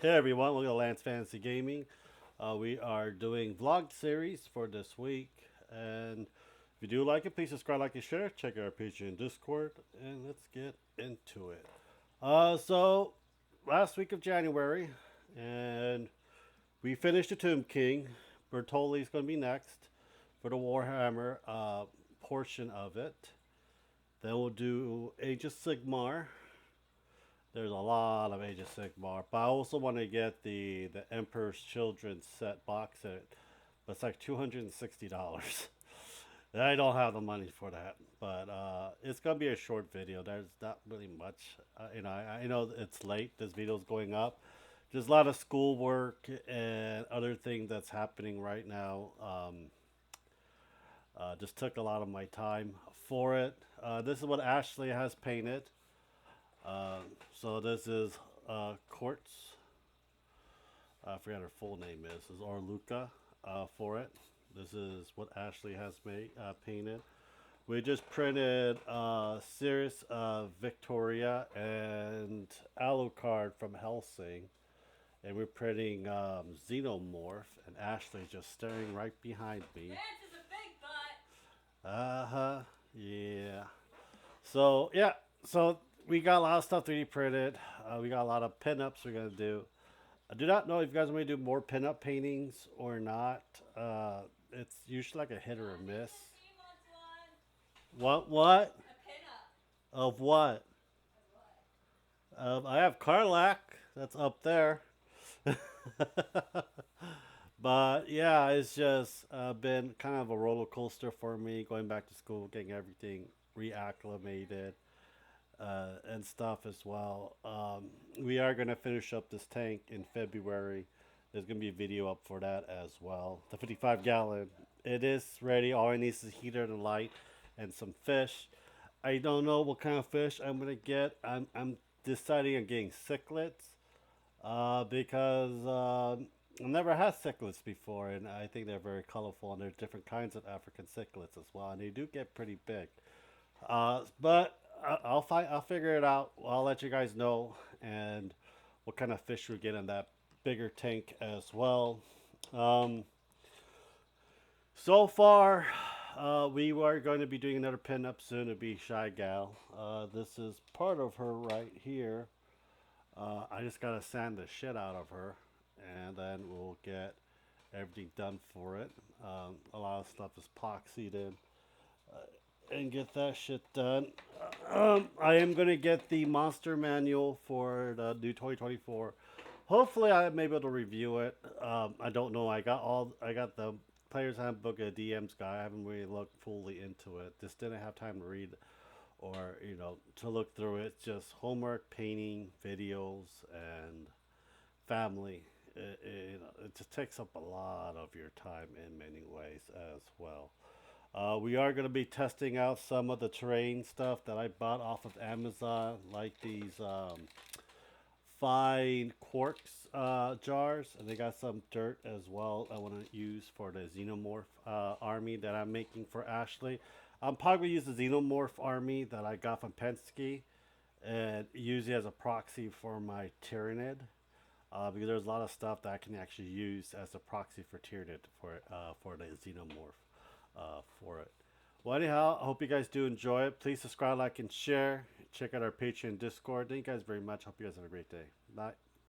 Hey everyone, welcome to Lance Fantasy Gaming. We are doing vlog series for this week, and if you do like it, please subscribe, like, and share. Check out our Patreon and Discord, and let's get into it. So last week of January, and we finished the Tomb King. Bertoli is going to be next for the Warhammer portion of it. Then we'll do Age of Sigmar. There's a lot of Age of Sigmar, but I also want to get the Emperor's Children set box set. But it's like $260. I don't have the money for that, but it's gonna be a short video. There's not really much. I know it's late. This video's going up. There's a lot of schoolwork and other things that's happening right now. Just took a lot of my time for it. This is what Ashley has painted. Uh, so this is Quartz. I forgot her full name is. This is Orluka for it. This is what Ashley has made painted. We just printed Cirrus Victoria and Alucard from Helsing. And we're printing Xenomorph. And Ashley's just staring right behind me. Vance is a big butt. Uh huh. Yeah. So, yeah. So we got a lot of stuff 3D printed. We got a lot of pinups we're going to do. I do not know if you guys want me to do more pinup paintings or not. It's usually like a hit or a miss. He wants one. What? A pinup. Of what? I have Karlach. That's up there. But yeah, it's just been kind of a roller coaster for me going back to school, getting everything reacclimated and stuff as well. We are going to finish up this tank in February. There's going to be a video up for that as well. The 55 gallon. It is ready. All I need is a heater and light and some fish. I don't know what kind of fish I'm going to get. I'm deciding on getting cichlids because I've never had cichlids before, and I think they're very colorful, and there's different kinds of African cichlids as well, and they do get pretty big. But I'll figure it out. I'll let you guys know, and what kind of fish we get in that bigger tank as well. Um, so far, we are going to be doing another pinup soon. It'll be Shy Gal. This is part of her right here. I just gotta sand the shit out of her, and then we'll get everything done for it. A lot of stuff is epoxied in, and get that shit done. I am gonna get the monster manual for the new 2024. Hopefully, I may be able to review it. I don't know. I got the player's handbook, a DM's guy. I haven't really looked fully into it. Just didn't have time to read or to look through it. Just homework, painting, videos, and family. It just takes up a lot of your time in many ways as well. We are going to be testing out some of the terrain stuff that I bought off of Amazon, like these fine quartz jars, and they got some dirt as well I want to use for the Xenomorph army that I'm making for Ashley. I'm probably use the Xenomorph army that I got from Penske and use it as a proxy for my Tyranid. Because there's a lot of stuff that I can actually use as a proxy for Tyranid for the Xenomorph for it. Well, anyhow, I hope you guys do enjoy it. Please subscribe, like, and share. Check out our Patreon Discord. Thank you guys very much. Hope you guys have a great day. Bye.